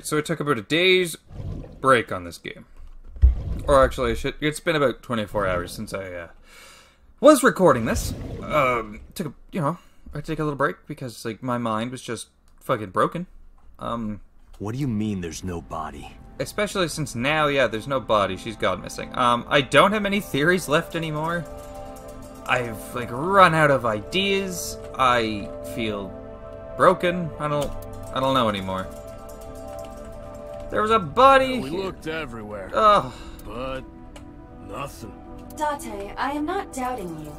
Alright, so I took about a day's break on this game. Or actually, it's been about 24 hours since I was recording this. I had to take a little break because, like, my mind was just fucking broken. What do you mean there's no body? Especially since now, yeah, there's no body. She's gone missing. I don't have any theories left anymore. I've, like, run out of ideas. I feel broken. I don't know anymore. There was a body. We looked everywhere. Ugh. But nothing. Date, I am not doubting you.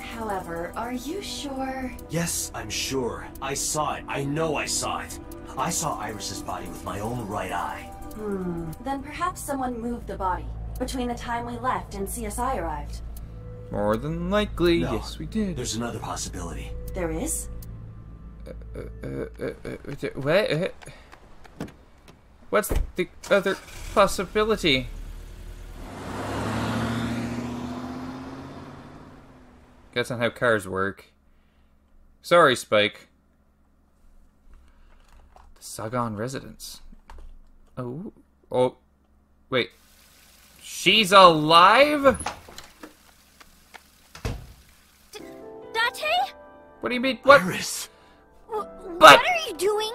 However, are you sure? Yes, I'm sure. I saw it. I know I saw it. I saw Iris's body with my own right eye. Then perhaps someone moved the body between the time we left and CSI arrived. More than likely, No, yes we did. There's another possibility. There is? What? What's the other possibility? That's not how cars work. Sorry, Spike. The Sagan residence. Oh, wait. She's alive? Date? What do you mean? What? Iris! What are you doing?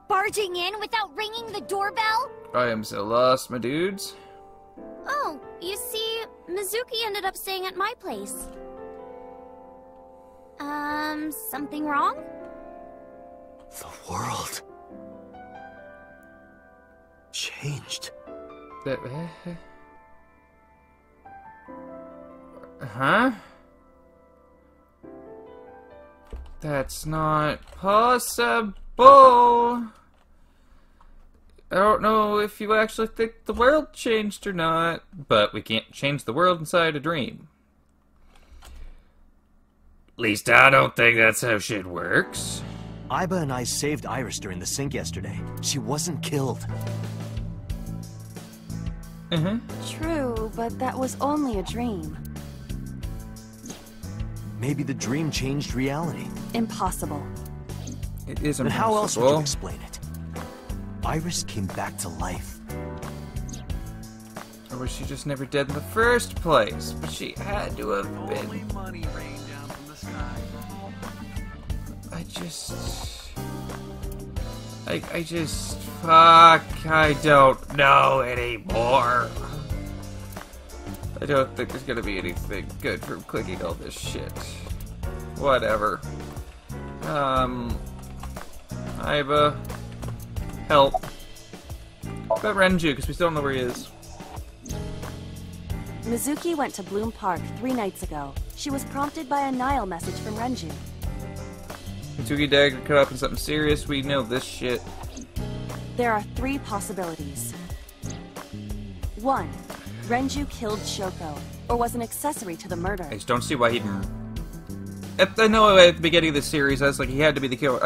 Barging in without ringing the doorbell? I am so lost, my dudes. Oh, you see, Mizuki ended up staying at my place. Something wrong? The world changed. Huh? That's not possible. I don't know if you actually think the world changed or not, but we can't change the world inside a dream. At least I don't think that's how shit works. Iba and I saved Iris during the sink yesterday. She wasn't killed. True, but that was only a dream. Maybe the dream changed reality. Impossible. It is Then impossible. how else would you explain it? Iris came back to life. Or was she just never dead in the first place? But she had to have been. Only money rained down from the sky. Fuck, I don't know anymore. I don't think there's gonna be anything good from clicking all this shit. Whatever. Iba, help. About Renju, because we still don't know where he is. Mizuki went to Bloom Park 3 nights ago. She was prompted by a Nile message from Renju. Mitsuki Dagger caught up in something serious. We know this shit. There are 3 possibilities. 1. Renju killed Shoko, or was an accessory to the murder. I just don't see why he'd... I know at the beginning of the series, I was like, he had to be the killer.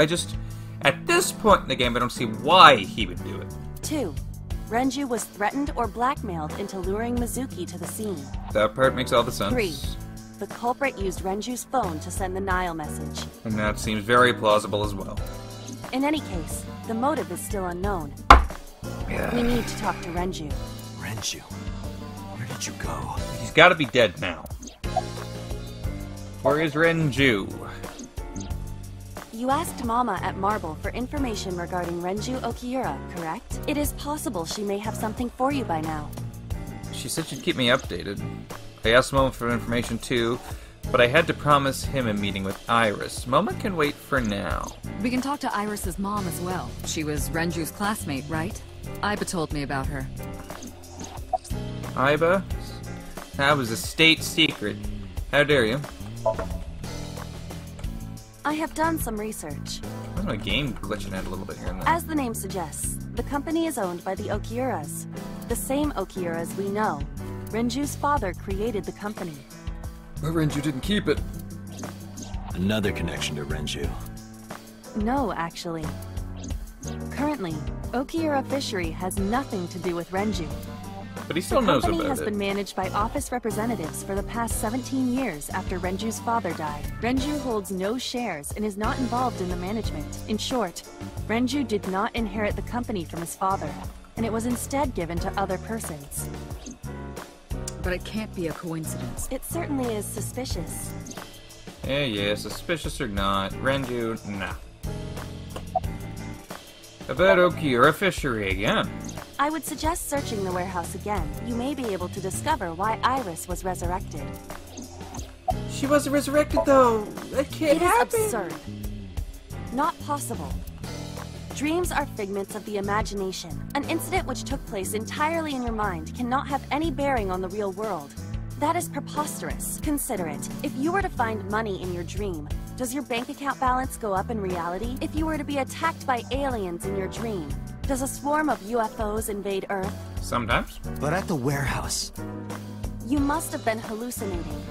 At this point in the game, I don't see why he would do it. 2. Renju was threatened or blackmailed into luring Mizuki to the scene. That part makes all the sense. 3. The culprit used Renju's phone to send the Nile message. And that seems very plausible as well. In any case, the motive is still unknown. We need to talk to Renju. Renju, where did you go? He's got to be dead now. Where is Renju? You asked Mama at Marble for information regarding Renju Okiura, correct? It is possible she may have something for you by now. She said she'd keep me updated. I asked Moma for information too, but I had to promise him a meeting with Iris. Moma can wait for now. We can talk to Iris's mom as well. She was Renju's classmate, right? Iba told me about her. Iba? That was a state secret. How dare you? I have done some research. Why is my game glitching out a little bit here and there? As the name suggests, the company is owned by the Okiuras. The same Okiuras we know. Renju's father created the company. But Renju didn't keep it. Another connection to Renju. No, actually. Currently, Okiura Fishery has nothing to do with Renju. But he still knows The company about has it. been managed by office representatives for the past 17 years after Renju's father died. Renju holds no shares and is not involved in the management. In short, Renju did not inherit the company from his father, and it was instead given to other persons. But it can't be a coincidence. It certainly is suspicious. Yeah, suspicious or not. Renju, nah. About Okiura Fishery again. I would suggest searching the warehouse again. You may be able to discover why Iris was resurrected. She wasn't resurrected though. That can't It is absurd. Not possible. Dreams are figments of the imagination. An incident which took place entirely in your mind cannot have any bearing on the real world. That is preposterous. Consider it. If you were to find money in your dream, does your bank account balance go up in reality? If you were to be attacked by aliens in your dream, does a swarm of UFOs invade Earth? Sometimes. But at the warehouse. You must have been hallucinating.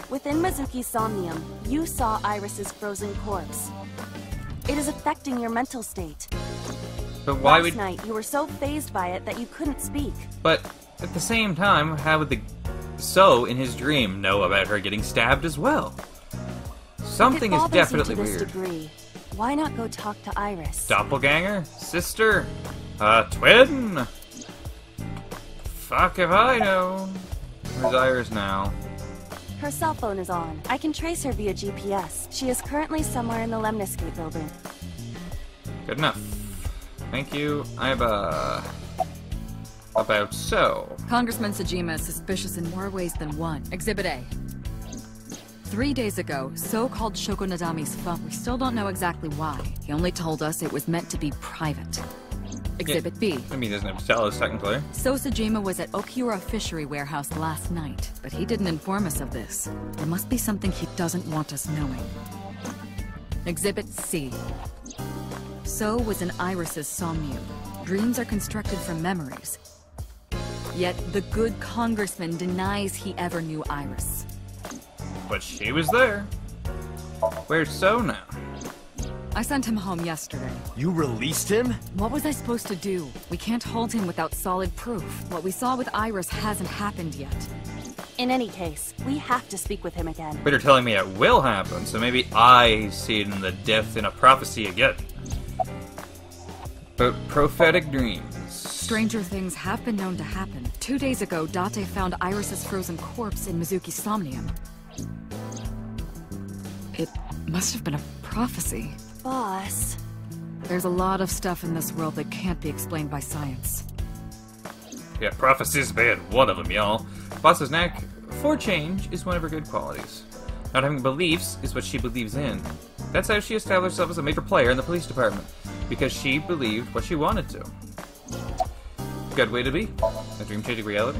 Within Mizuki's Somnium, you saw Iris's frozen corpse. It is affecting your mental state. But why Last would... night, you were so fazed by it that you couldn't speak. But at the same time, how would the So in his dream know about her getting stabbed as well? Something If it is bothers definitely you to this weird. degree, why not go talk to Iris? Doppelganger? Sister? Twin? Fuck if I know. Where's Iris now? Her cell phone is on. I can trace her via GPS. She is currently somewhere in the Lemniscate building. Good enough. Thank you. I have about so. Congressman Sajima is suspicious in more ways than one. Exhibit A. 3 days ago, So called Shoko Nadami's phone. We still don't know exactly why. He only told us it was meant to be private. Exhibit B. I mean, he doesn't have to tell us technically. So Sajima was at Okiura Fishery Warehouse last night, but he didn't inform us of this. There must be something he doesn't want us knowing. Exhibit C. So was in Iris's Somnium. Dreams are constructed from memories. Yet the good congressman denies he ever knew Iris. But she was there. Where's So now? I sent him home yesterday. You released him? What was I supposed to do? We can't hold him without solid proof. What we saw with Iris hasn't happened yet. In any case, we have to speak with him again. But you're telling me it will happen, so maybe I see it in the death in a prophecy again. But prophetic dreams. Stranger things have been known to happen. 2 days ago, Date found Iris's frozen corpse in Mizuki's Somnium. It must have been a prophecy. Boss. There's a lot of stuff in this world that can't be explained by science. Yeah, prophecies being one of them, y'all. Boss's knack for change is one of her good qualities. Not having beliefs is what she believes in. That's how she established herself as a major player in the police department, because she believed what she wanted to. Good way to be. A dream-changing reality.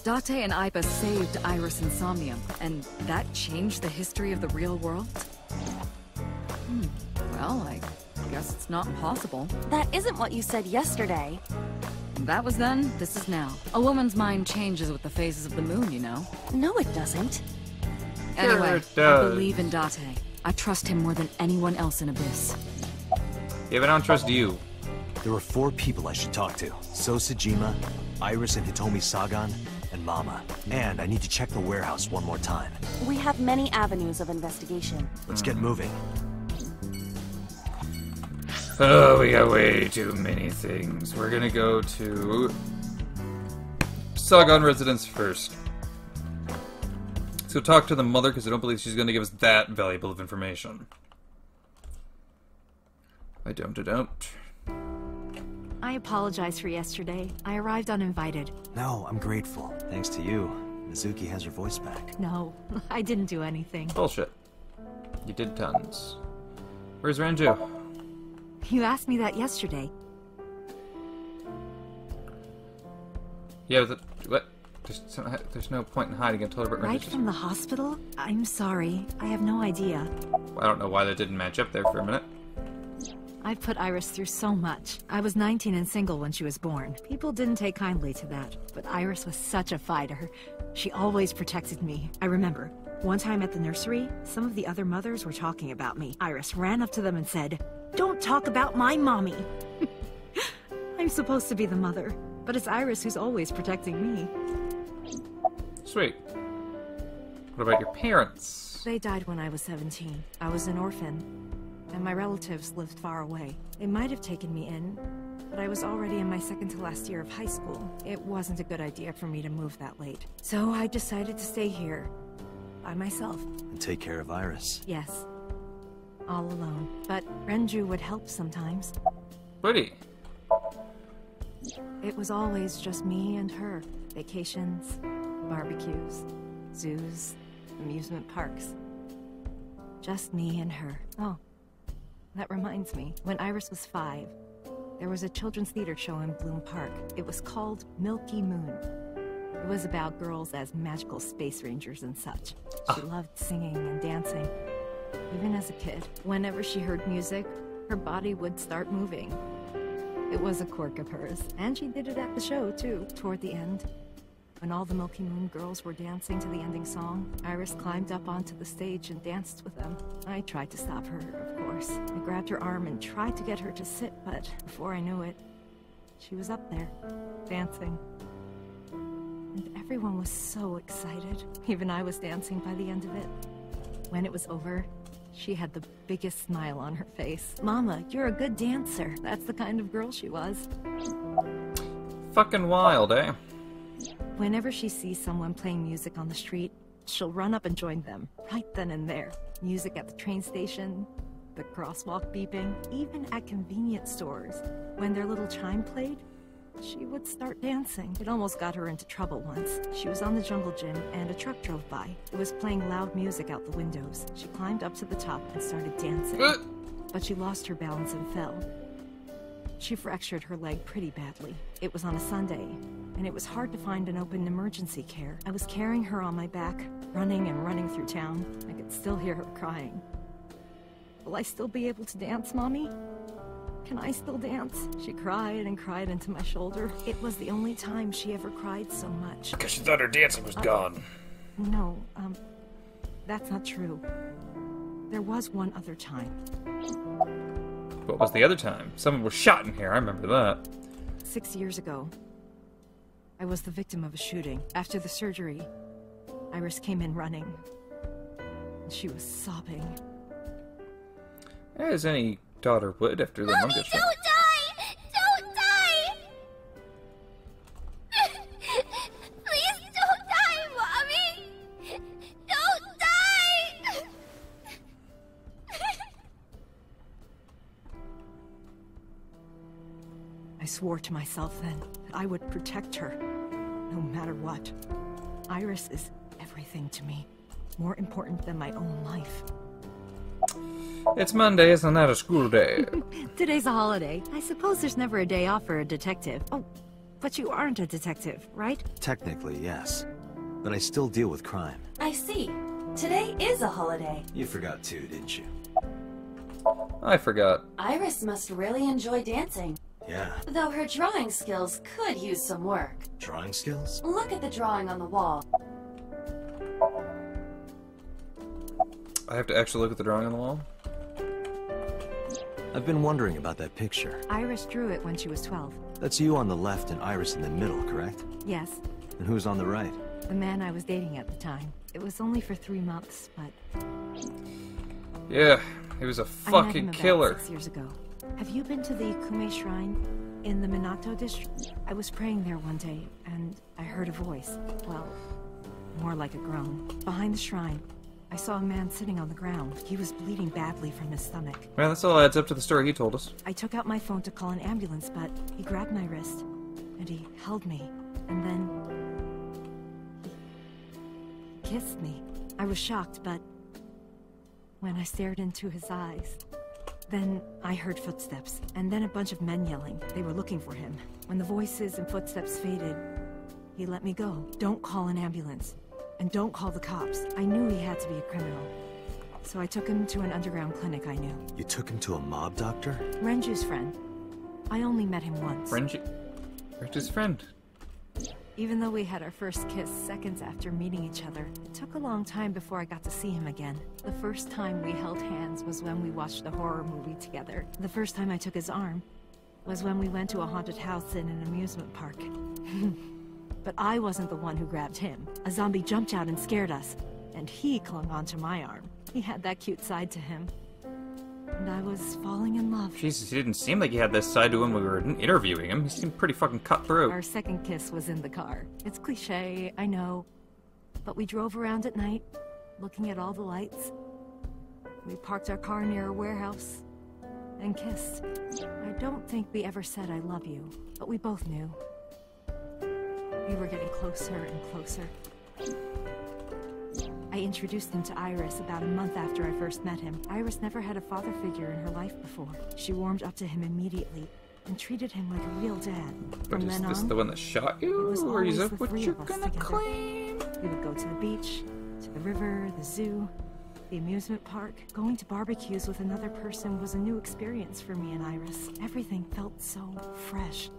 Date and Iba saved Iris in Somnium, and that changed the history of the real world? Well, I guess it's not impossible. That isn't what you said yesterday. That was then, this is now. A woman's mind changes with the phases of the moon, you know? No, it doesn't. Anyway, it I does. believe in Date. I trust him more than anyone else in Abyss. Yeah, but I don't trust you. There are 4 people I should talk to. So Sajima, Iris and Hitomi Sagan, and Mama. And I need to check the warehouse one more time. We have many avenues of investigation. Let's get moving. Oh, we got way too many things. We're gonna go to Sagan residence first. Let's go talk to the mother, because I don't believe she's gonna give us that valuable of information. I don't. I apologize for yesterday. I arrived uninvited. No, I'm grateful. Thanks to you, Mizuki has her voice back. No, I didn't do anything. Bullshit. You did tons. Where's Renju? You asked me that yesterday. Yeah, but what? There's no point in hiding. I told her about Right Renju's. from the hospital? I'm sorry. I have no idea. I don't know why that didn't match up there for a minute. I've put Iris through so much. I was 19 and single when she was born. People didn't take kindly to that, but Iris was such a fighter. She always protected me. I remember, one time at the nursery, some of the other mothers were talking about me. Iris ran up to them and said, "Don't talk about my mommy." I I'm supposed to be the mother, but it's Iris who's always protecting me. Sweet. What about your parents? They died when I was 17. I was an orphan, and my relatives lived far away. They might have taken me in, but I was already in my second to last year of high school. It wasn't a good idea for me to move that late. So I decided to stay here, by myself. And take care of Iris. Yes. All alone. But Renju would help sometimes. Pretty. It was always just me and her. Vacations, barbecues, zoos, amusement parks. Just me and her. Oh, that reminds me. When Iris was 5, there was a children's theater show in Bloom Park. It was called Milky Moon. It was about girls as magical space rangers and such. She loved singing and dancing. Even as a kid, whenever she heard music, her body would start moving. It was a quirk of hers, and she did it at the show, too, toward the end. When all the Milky Moon girls were dancing to the ending song, Iris climbed up onto the stage and danced with them. I tried to stop her, of course. I grabbed her arm and tried to get her to sit, but before I knew it, she was up there, dancing. And everyone was so excited. Even I was dancing by the end of it. When it was over, she had the biggest smile on her face. Mama, you're a good dancer. That's the kind of girl she was. Fucking wild, eh? Whenever she sees someone playing music on the street, she'll run up and join them, right then and there. Music at the train station, the crosswalk beeping, even at convenience stores. When their little chime played, she would start dancing. It almost got her into trouble once. She was on the jungle gym and a truck drove by. It was playing loud music out the windows. She climbed up to the top and started dancing. But she lost her balance and fell. She fractured her leg pretty badly. It was on a Sunday, and it was hard to find an open emergency care. I was carrying her on my back, running and running through town. I could still hear her crying. Will I still be able to dance, Mommy? Can I still dance? She cried and cried into my shoulder. It was the only time she ever cried so much. Because she thought her dancing was gone. No, that's not true. There was one other time. What was the other time? Someone was shot in here, I remember that. 6 years ago, I was the victim of a shooting. After the surgery, Iris came in running. And she was sobbing. As any daughter would after their mom Mommy, gets shot. don't die! Don't die! Please don't die, Mommy! Don't die! I swore to myself then that I would protect her, no matter what. Iris is everything to me, more important than my own life. It's Monday, isn't that a school day? Today's a holiday. I suppose there's never a day off for a detective. Oh, but you aren't a detective, right? Technically, yes. But I still deal with crime. I see. Today is a holiday. You forgot too, didn't you? I forgot. Iris must really enjoy dancing. Yeah. Though her drawing skills could use some work. Drawing skills? Look at the drawing on the wall. I have to actually look at the drawing on the wall? I've been wondering about that picture. Iris drew it when she was 12. That's you on the left and Iris in the middle, correct? Yes, And who's on the right? the man I was dating at the time. It was only for 3 months, but Yeah, he was a I met him fucking about killer. 6 years ago. Have you been to the Ikume Shrine in the Minato district? I was praying there one day, and I heard a voice. Well, more like a groan. Behind the shrine, I saw a man sitting on the ground. He was bleeding badly from his stomach. Man, this all adds up to the story he told us. I took out my phone to call an ambulance, but he grabbed my wrist, and he held me, and then he kissed me. I was shocked, but when I stared into his eyes, then I heard footsteps, and then a bunch of men yelling. They were looking for him. When the voices and footsteps faded, he let me go. Don't call an ambulance, and don't call the cops. I knew he had to be a criminal, so I took him to an underground clinic I knew. You took him to a mob doctor? Renju's friend. I only met him once. Where's his friend? Even though we had our first kiss seconds after meeting each other, it took a long time before I got to see him again. The first time we held hands was when we watched a horror movie together. The first time I took his arm, was when we went to a haunted house in an amusement park. But I wasn't the one who grabbed him. A zombie jumped out and scared us, and he clung onto my arm. He had that cute side to him. And I was falling in love. Jesus, he didn't seem like he had this side to him when we were interviewing him. He seemed pretty fucking cutthroat. Our second kiss was in the car. It's cliché, I know. But we drove around at night, looking at all the lights. We parked our car near a warehouse and kissed. I don't think we ever said I love you, but we both knew. We were getting closer and closer. I introduced him to Iris about a month after I first met him. Iris never had a father figure in her life before. She warmed up to him immediately and treated him like a real dad. But is this the one that shot you? Or is that what you're gonna claim? We would go to the beach, to the river, the zoo, the amusement park. Going to barbecues with another person was a new experience for me and Iris. Everything felt so fresh.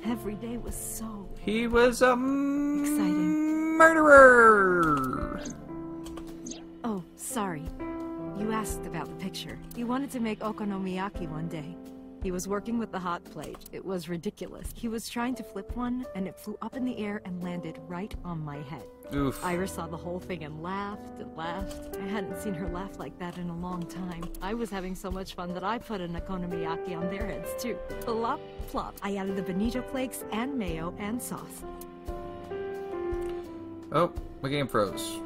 Every day was so He was a exciting. murderer! Oh, sorry. You asked about the picture. He wanted to make okonomiyaki one day. He was working with the hot plate. It was ridiculous. He was trying to flip one, and it flew up in the air and landed right on my head. Oof. Iris saw the whole thing and laughed and laughed. I hadn't seen her laugh like that in a long time. I was having so much fun that I put an okonomiyaki on their heads, too. Plop, plop. I added the bonito flakes and mayo and sauce. Oh, my game froze.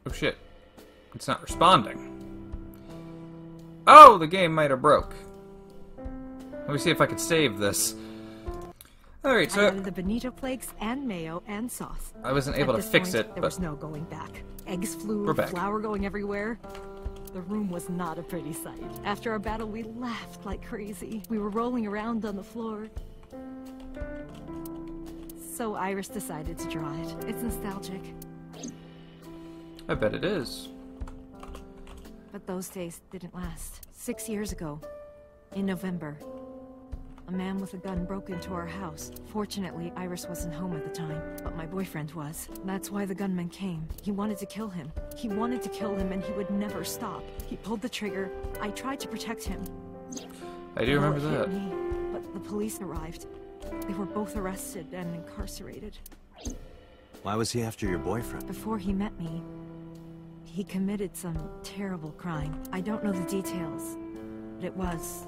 Oh shit. It's not responding. Oh, the game might have broke. Let me see if I can save this. Alright, so I added the bonito flakes and mayo and sauce. I wasn't able to fix it, There but was no going back. Eggs flew, we're back. flour going everywhere. The room was not a pretty sight. After our battle, we laughed like crazy. We were rolling around on the floor. So Iris decided to draw it. It's nostalgic. I bet it is. But those days didn't last. 6 years ago, in November, a man with a gun broke into our house. Fortunately, Iris wasn't home at the time, but my boyfriend was. That's why the gunman came. He wanted to kill him. He wanted to kill him, and he would never stop. He pulled the trigger. I tried to protect him. I do remember Well, it that. hit me, but the police arrived. They were both arrested and incarcerated. Why was he after your boyfriend? Before he met me, he committed some terrible crime. I don't know the details, but it was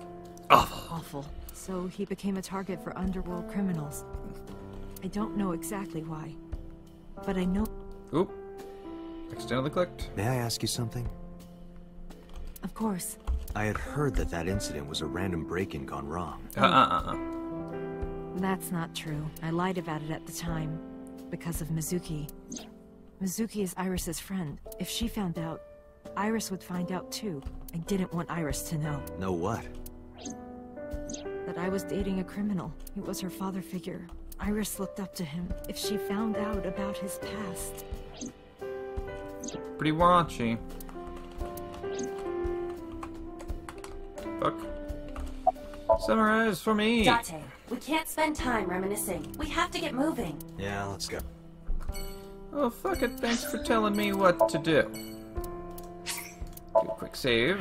Awful. awful. So he became a target for underworld criminals. I don't know exactly why, but I know... Oop. Accidentally clicked. May I ask you something? Of course. I had heard that that incident was a random break-in gone wrong. That's not true. I lied about it at the time, because of Mizuki. Mizuki is Iris's friend. If she found out, Iris would find out too. I didn't want Iris to know. Know what? That I was dating a criminal. He was her father figure. Iris looked up to him. If she found out about his past... Pretty raunchy. Fuck. Summarize for me. Date, we can't spend time reminiscing. We have to get moving. Yeah, let's go. Oh, fuck it. Thanks for telling me what to do. Do a quick save.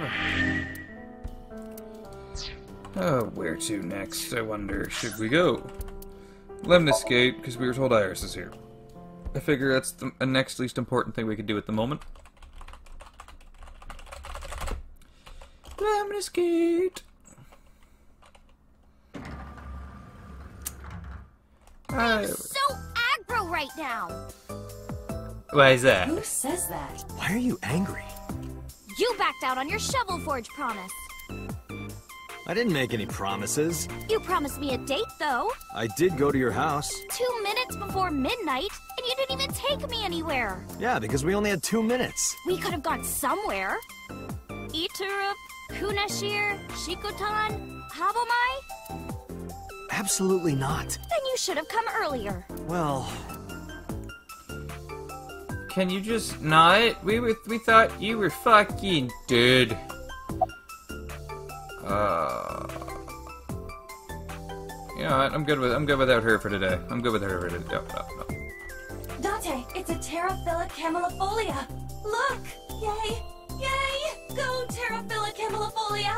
Oh, where to next, I wonder? Should we go? Lemniscate, because we were told Iris is here. I figure that's the next least important thing we could do at the moment. Lemniscate! I'm so aggro right now. Why is that? Who says that? Why are you angry? You backed out on your Shovel Forge promise. I didn't make any promises. You promised me a date, though. I did go to your house. 2 minutes before midnight, and you didn't even take me anywhere. Yeah, because we only had 2 minutes. We could have gone somewhere. Iturup, Kunashir, Shikotan, Habomai? Absolutely not. Then you should have come earlier. Well, Can you just not? We thought you were fucking dead. You know what? I'm good without her for today. I'm good with her for today. No. Date, it's a Terraphila camellifolia. Look! Yay! Yay! Go Terraphila camellifolia!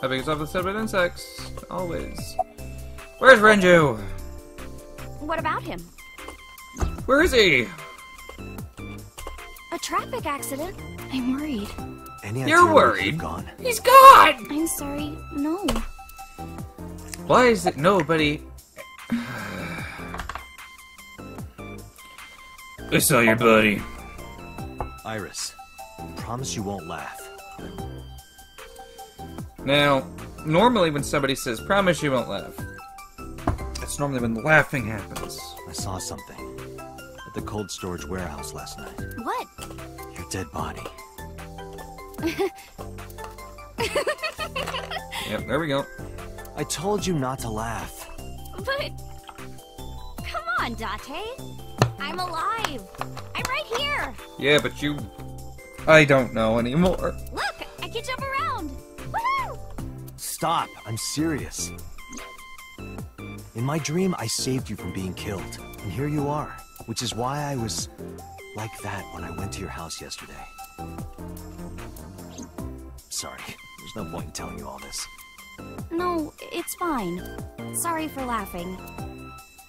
Having yourself upset with insects. Always. Where's Renju? What about him? Where is he? A traffic accident? I'm worried. Any idea You're where worried? he's gone? He's gone! I'm sorry. No. Why is it nobody? I saw your buddy. Iris, promise you won't laugh. Now, normally when somebody says, promise you won't laugh, that's normally when the laughing happens. I saw something at the cold storage warehouse last night. What? Your dead body. Yep, there we go. I told you not to laugh. But... Come on, Date. I'm alive. I'm right here. Yeah, but you... I don't know anymore. Look, I can jump around. Woohoo! Stop, I'm serious. In my dream, I saved you from being killed. And here you are. Which is why I was like that when I went to your house yesterday. Sorry, there's no point in telling you all this. No, it's fine. Sorry for laughing.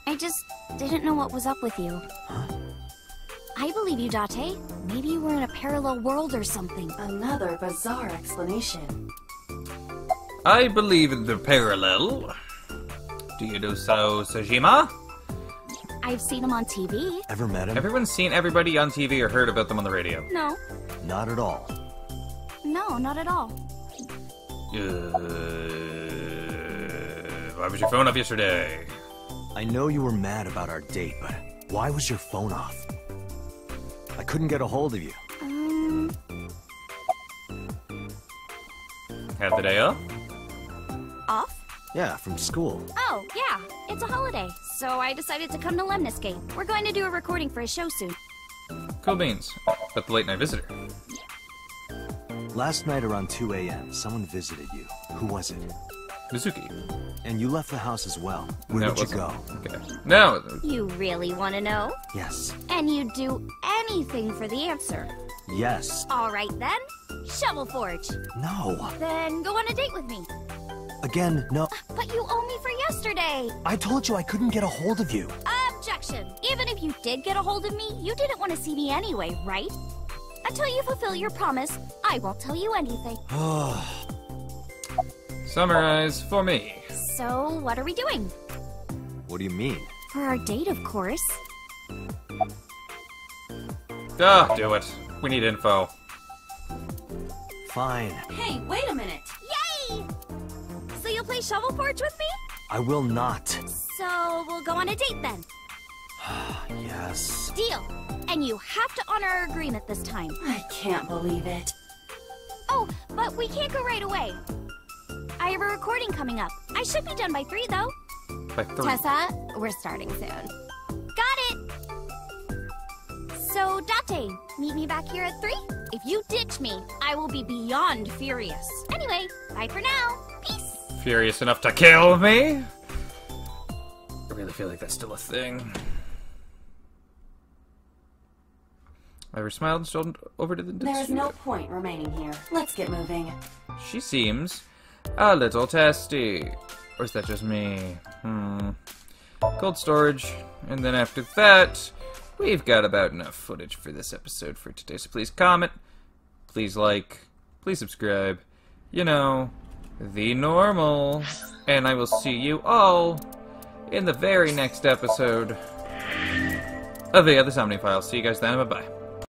I just didn't know what was up with you. Huh? I believe you, Date. Maybe you were in a parallel world or something. Another bizarre explanation. I believe in the parallel. Do you do so, Sajima? I've seen him on TV. Ever met him? Everyone's seen everybody on TV or heard about them on the radio. No. Not at all. No, not at all. Why was your phone off yesterday? I know you were mad about our date, but why was your phone off? I couldn't get a hold of you. Had the day off? Off? Yeah, from school. Oh, yeah. It's a holiday, so I decided to come to Lemniscape. We're going to do a recording for a show soon. Cool beans. But the late night visitor. Last night around 2 a.m., someone visited you. Who was it? Mizuki. And you left the house as well. Where No, did you it go? wasn't. Okay. No. You really want to know? Yes. And you'd do anything for the answer. Yes. All right, then. Shovel Forge. No. Then go on a date with me. Again, no. But you owe me for yesterday. I told you I couldn't get a hold of you. Objection. Even if you did get a hold of me, you didn't want to see me anyway, right? Until you fulfill your promise, I won't tell you anything. Summarize for me. So, what are we doing? What do you mean? For our date, of course. Do it. We need info. Fine. Hey, wait a minute. Yay! So you'll play Shovel Forge with me? I will not. So, we'll go on a date then. Yes. Deal. And you have to honor our agreement this time. I can't believe it. Oh, but we can't go right away. I have a recording coming up. I should be done by 3, though. By 3. Tessa, we're starting soon. Got it! So, Date, meet me back here at 3? If you ditch me, I will be beyond furious. Anyway, bye for now. Peace! Furious enough to kill me? I really feel like that's still a thing. Iris smiled and strolled over to the There is no point remaining here. Let's get moving. She seems a little testy. Or is that just me? Cold storage. And then after that, we've got about enough footage for this episode for today. So please comment, please like, please subscribe. You know, the normal. And I will see you all in the very next episode of the Somnium Files. See you guys then. Bye-bye.